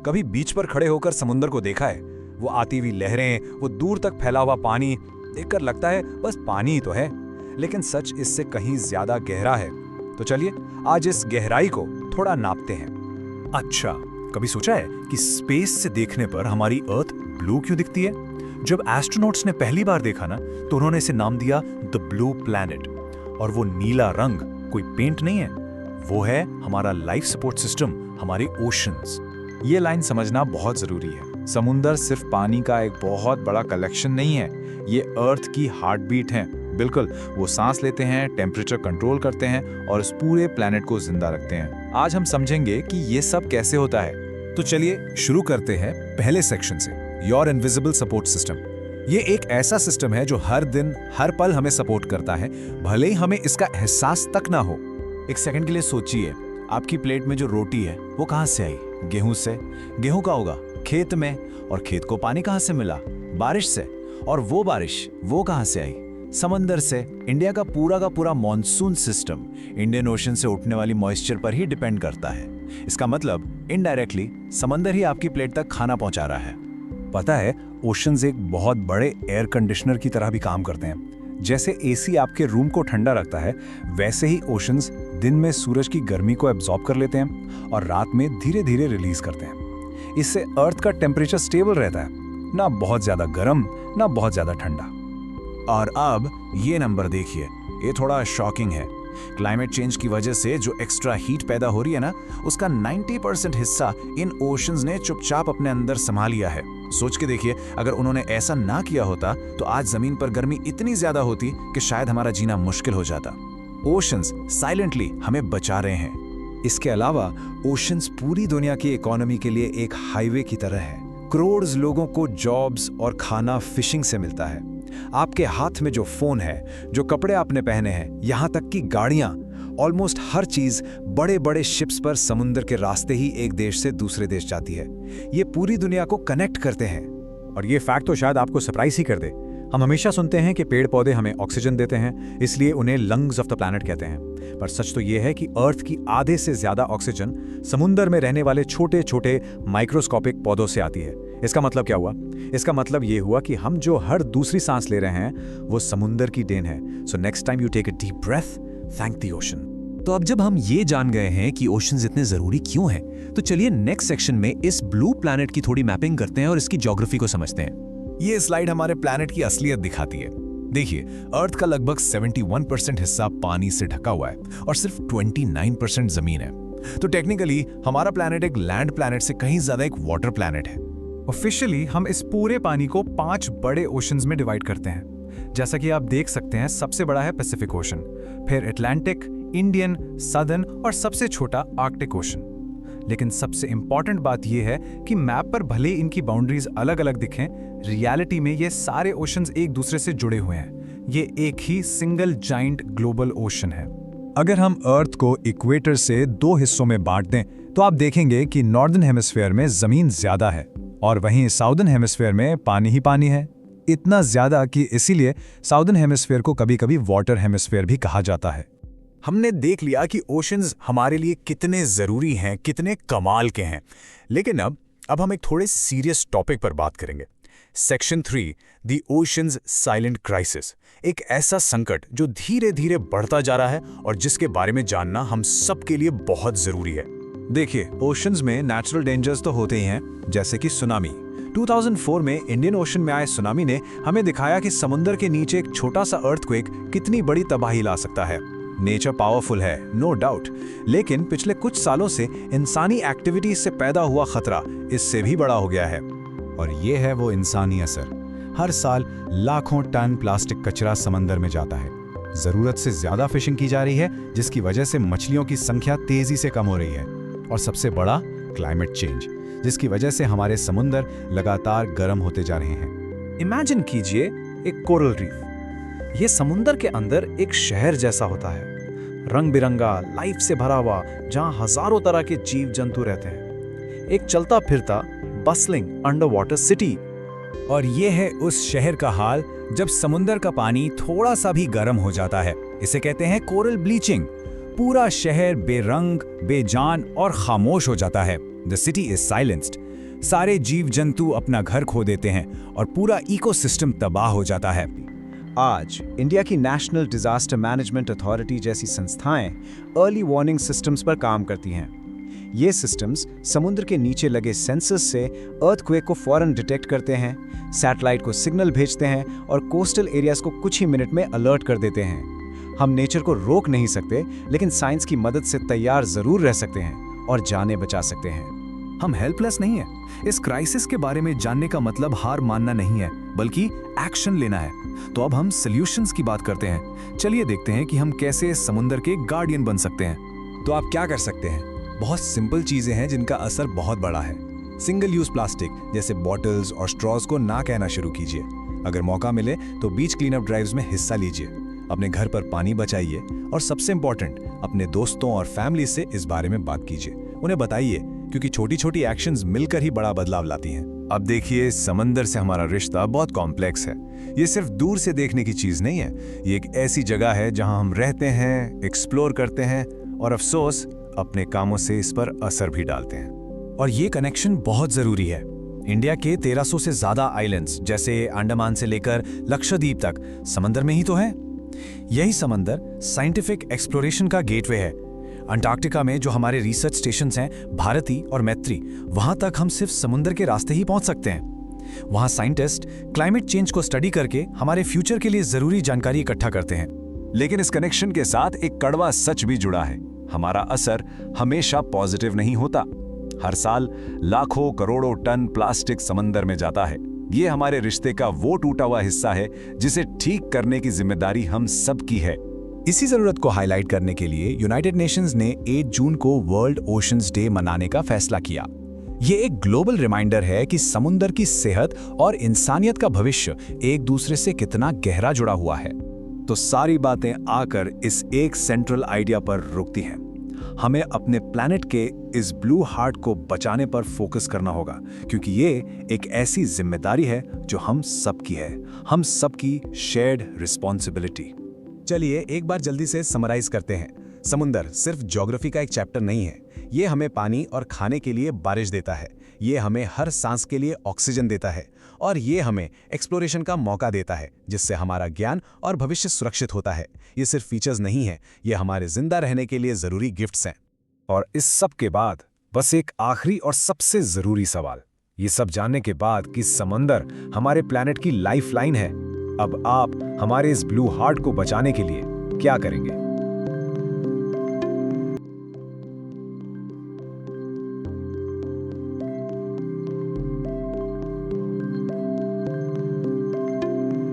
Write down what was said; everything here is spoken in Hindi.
कभी बीच पर खड़े होकर समुंदर को देखा है? वो आती हुई लहरें, वो दूर तक फैला हुआ पानी देखकर लगता है बस पानी ही तो है, लेकिन सच इससे कहीं ज्यादा गहरा है। तो चलिए आज इस गहराई को थोड़ा नापते हैं। अच्छा, कभी सोचा है कि स्पेस से देखने पर हमारी अर्थ ब्लू क्यों दिखती है? जब एस्ट्रोनॉट्स ने पहली बार देखा ना, तो उन्होंने इसे नाम दिया द ब्लू प्लैनेट। और वो नीला रंग कोई पेंट नहीं है, वो है हमारा लाइफ सपोर्ट सिस्टम, हमारे ओशंस। ये लाइन समझना बहुत जरूरी है। समुंदर सिर्फ पानी का एक बहुत बड़ा कलेक्शन नहीं है, ये अर्थ की हार्ट बीट है। बिल्कुल, वो सांस लेते हैं, टेम्परेचर कंट्रोल करते हैं और इस पूरे प्लेनेट को जिंदा रखते हैं। आज हम समझेंगे कि ये सब कैसे होता है। तो चलिए शुरू करते हैं पहले सेक्शन से, योर इनविजिबल सपोर्ट सिस्टम। ये एक ऐसा सिस्टम है जो हर दिन हर पल हमें सपोर्ट करता है, भले ही हमें इसका एहसास तक ना हो। एक सेकंड के लिए सोचिए, आपकी प्लेट में जो रोटी है वो कहाँ से आई? गेहूं से। गेहूं का होगा खेत में, और खेत को पानी कहाँ से मिला? बारिश से। और वो बारिश वो कहाँ से आई? समंदर से। इंडिया का पूरा मॉनसून सिस्टम इंडियन ओशन से उठने वाली मॉइस्चर पर ही डिपेंड करता है। इसका मतलब इनडायरेक्टली समंदर ही आपकी प्लेट तक खाना पहुंचा रहा है। पता है, ओशंस एक बहुत बड़े एयर कंडीशनर की तरह भी काम करते हैं। जैसे एसी आपके रूम को ठंडा रखता है, वैसे ही ओशंस दिन में सूरज की गर्मी को एब्जॉर्ब कर लेते हैं और रात में धीरे धीरे रिलीज करते हैं। इससे अर्थ का टेम्परेचर स्टेबल रहता है, ना बहुत ज्यादा गर्म ना बहुत ज्यादा ठंडा। और अब ये नंबर देखिए, ये थोड़ा शॉकिंग है। क्लाइमेट चेंज की वजह से जो एक्स्ट्रा हीट पैदा हो रही है ना, उसका 90% हिस्सा इन ओशंस ने चुपचाप अपने अंदर संभाल लिया है। सोच के देखिए, अगर उन्होंने ऐसा ना किया होता तो आज जमीन पर गर्मी इतनी ज्यादा होती कि शायद हमारा जीना मुश्किल हो जाता। ओशंस साइलेंटली हमें बचा रहे हैं। इसके अलावा ओशंस पूरी दुनिया की इकोनॉमी के लिए एक हाईवे की तरह है। करोड़ लोगों को जॉब्स और खाना फिशिंग से मिलता है। आपके हाथ में जो फोन है, जो कपड़े आपने पहने हैं, यहाँ तक कि गाड़ियाँ, ऑलमोस्ट हर चीज बड़े बड़े शिप्स पर समुद्र के रास्ते ही एक देश से दूसरे देश जाती है। ये पूरी दुनिया को कनेक्ट करते हैं। और ये फैक्ट तो शायद आपको सरप्राइज ही कर दे। हम हमेशा सुनते हैं कि पेड़ पौधे हमें ऑक्सीजन देते हैं, इसलिए उन्हें लंग्स ऑफ द प्लैनेट कहते हैं। पर सच तो ये है कि अर्थ की आधे से ज्यादा ऑक्सीजन समुद्र में रहने वाले छोटे छोटे माइक्रोस्कोपिक पौधों से आती है। इसका मतलब क्या हुआ? इसका मतलब ये हुआ कि हम जो हर दूसरी सांस ले रहे हैं वो समुद्र की देन है। So next time you take a deep breath, thank the ocean. तो अब जब हम ये जान गए हैं कि ओशंस इतने जरूरी क्यों हैं, तो चलिए नेक्स्ट सेक्शन में इस ब्लू प्लैनेट की थोड़ी मैपिंग करते हैं और इसकी ज्योग्राफी को समझते हैं। ये स्लाइड हमारे प्लैनेट की असलियत दिखाती है। देखिए, अर्थ का लगभग 71% हिस्सा पानी से ढका हुआ है और सिर्फ 29% जमीन है। तो टेक्निकली हमारा प्लैनेट एक लैंड प्लैनेट से कहीं ज्यादा एक वाटर प्लैनेट है। ऑफिशियली हम इस पूरे पानी को 5 बड़े ओशंस में डिवाइड करते हैं। जैसा कि आप देख सकते हैं, सबसे बड़ा है पैसिफिक ओशन, फिर अटलांटिक, इंडियन, सदर्न और सबसे छोटा आर्कटिक ओशन। लेकिन सबसे इंपॉर्टेंट बात यह है कि मैप पर भले इनकी बाउंड्रीज अलग अलग दिखें, रियलिटी में ये सारे ओशंस एक दूसरे से जुड़े हुए हैं। ये एक ही सिंगल जाइंट ग्लोबल ओशन है। अगर हम अर्थ को इक्वेटर से 2 हिस्सों में बांट दें, तो आप देखेंगे कि नॉर्दर्न हेमिस्फीयर में जमीन ज्यादा है और वहीं साउदर्न हेमिस्फीयर में पानी ही पानी है। इतना ज्यादा कि इसीलिए साउदर्न हेमिस्फीयर को कभी-कभी वाटर हेमिस्फीयर भी कहा जाता है। हमने देख लिया कि ओशंस हमारे लिए कितने जरूरी हैं, कितने कमाल के हैं। लेकिन अब हम एक थोड़े सीरियस टॉपिक पर बात करेंगे। Section 3, the oceans silent crisis. एक ऐसा संकट जो धीरे धीरे बढ़ता जा रहा है और जिसके बारे में जानना हम सबके लिए बहुत जरूरी है। देखिए, ओशंस में नेचुरल डेंजर्स तो होते ही हैं, जैसे कि सुनामी। 2004 में इंडियन ओशन में आए सुनामी ने हमें दिखाया कि समुद्र के नीचे एक छोटा सा अर्थक्वेक कितनी बड़ी तबाही ला सकता है। नेचर पावरफुल है, नो डाउट, लेकिन पिछले कुछ सालों से इंसानी एक्टिविटीज से पैदा हुआ खतरा इससे भी बड़ा हो गया है। और ये है वो इंसानी असर। हर साल लाखों टन प्लास्टिक कचरा समंदर में जाता है। जरूरत से ज्यादा फिशिंग की जा रही है, जिसकी वजह से मछलियों की संख्या तेजी से कम हो रही है। और सबसे बड़ा क्लाइमेट चेंज, जिसकी वजह से हमारे समुंदर लगातार गर्म होते जा रहे हैं। इमेजिन कीजिए एक कोरल रीफ। ये समुंदर के अंदर एक शहर जैसा होता है, रंग बिरंगा, लाइफ से भरा हुआ, जहां हजारों तरह के जीव जंतु रहते हैं। एक चलता फिरता बसलिंग अंडर वाटर सिटी। और ये है उस शहर का हाल जब समुंदर का पानी थोड़ा सा भी गर्म हो जाता है। इसे कहते हैं कोरल ब्लीचिंग। पूरा शहर बेरंग, बेजान और खामोश हो जाता है। The city is silenced. सारे जीव जंतु अपना घर खो देते हैं और पूरा इकोसिस्टम तबाह हो जाता है। आज इंडिया की नेशनल डिजास्टर मैनेजमेंट अथॉरिटी जैसी संस्थाएं अर्ली वार्निंग सिस्टम्स पर काम करती हैं। ये सिस्टम्स समुद्र के नीचे लगे सेंसर्स से अर्थक्वेक को फौरन डिटेक्ट करते हैं, सैटेलाइट को सिग्नल भेजते हैं और कोस्टल एरियाज को कुछ ही मिनट में अलर्ट कर देते हैं। हम नेचर को रोक नहीं सकते, लेकिन साइंस की मदद से तैयार जरूर रह सकते हैं और जानें बचा सकते हैं। हम हेल्पलेस नहीं है। इस क्राइसिस के बारे में जानने का मतलब हार मानना नहीं है, बल्कि एक्शन लेना है। तो अब हम सॉल्यूशंस की बात करते हैं। चलिए देखते हैं कि हम कैसे समुद्र के गार्डियन बन सकते हैं। तो आप क्या कर सकते हैं? बहुत सिंपल चीजें हैं जिनका असर बहुत बड़ा है। सिंगल यूज प्लास्टिक जैसे बॉटल्स और स्ट्रॉज को ना कहना शुरू कीजिए। अगर मौका मिले तो बीच क्लीनअप ड्राइव्स में हिस्सा लीजिए। अपने घर पर पानी बचाइए और सबसे इंपॉर्टेंट, अपने दोस्तों और फैमिली से इस बारे में बात कीजिए। उन्हें बताइए, क्योंकि छोटी छोटी एक्शंस मिलकर ही बड़ा बदलाव लाती हैं। अब देखिए, समंदर से हमारा रिश्ता बहुत कॉम्प्लेक्स है। ये सिर्फ दूर से देखने की चीज नहीं है। ये एक ऐसी जगह है जहां हम रहते हैं, एक्सप्लोर करते हैं और अफसोस अपने कामों से इस पर असर भी डालते हैं। और ये कनेक्शन बहुत जरूरी है। इंडिया के 1300 से ज्यादा आइलैंड्स, जैसे अंडमान से लेकर लक्षद्वीप तक, समंदर में ही तो है। यही समंदर साइंटिफिक एक्सप्लोरेशन का गेटवे है। अंटार्कटिका में जो हमारे रिसर्च स्टेशंस हैं, भारती और मैत्री, वहां तक हम सिर्फ समुद्र के रास्ते ही पहुंच सकते हैं। वहां साइंटिस्ट क्लाइमेट चेंज को स्टडी करके हमारे फ्यूचर के लिए जरूरी जानकारी इकट्ठा करते हैं। लेकिन इस कनेक्शन के साथ एक कड़वा सच भी जुड़ा है। हमारा असर हमेशा पॉजिटिव नहीं होता। हर साल लाखों करोड़ों टन प्लास्टिक समंदर में जाता है। ये हमारे रिश्ते का वो टूटा हुआ हिस्सा है जिसे ठीक करने की जिम्मेदारी हम सब की है। इसी जरूरत को हाईलाइट करने के लिए यूनाइटेड नेशंस ने 8 जून को वर्ल्ड ओशंस डे मनाने का फैसला किया। ये एक ग्लोबल रिमाइंडर है कि समुद्र की सेहत और इंसानियत का भविष्य एक दूसरे से कितना गहरा जुड़ा हुआ है। तो सारी बातें आकर इस एक सेंट्रल आइडिया पर रुकती हैं। हमें अपने प्लैनेट के इस ब्लू हार्ट को बचाने पर फोकस करना होगा, क्योंकि ये एक ऐसी जिम्मेदारी है जो हम सबकी है, हम सबकी शेयर्ड रिस्पॉन्सिबिलिटी। चलिए एक बार जल्दी से समराइज करते हैं। समुंदर सिर्फ ज्योग्राफी का एक चैप्टर नहीं है। ये हमें पानी और खाने के लिए बारिश देता है, ये हमें हर सांस के लिए ऑक्सीजन देता है और ये हमें एक्सप्लोरेशन का मौका देता है, जिससे हमारा ज्ञान और भविष्य सुरक्षित होता है। ये सिर्फ फीचर्स नहीं है, ये हमारे जिंदा रहने के लिए जरूरी गिफ्ट्स हैं। और इस सब के बाद बस एक आखिरी और सबसे जरूरी सवाल, ये सब जानने के बाद कि समंदर हमारे प्लैनेट की लाइफलाइन है, अब आप हमारे इस ब्लू हार्ट को बचाने के लिए क्या करेंगे?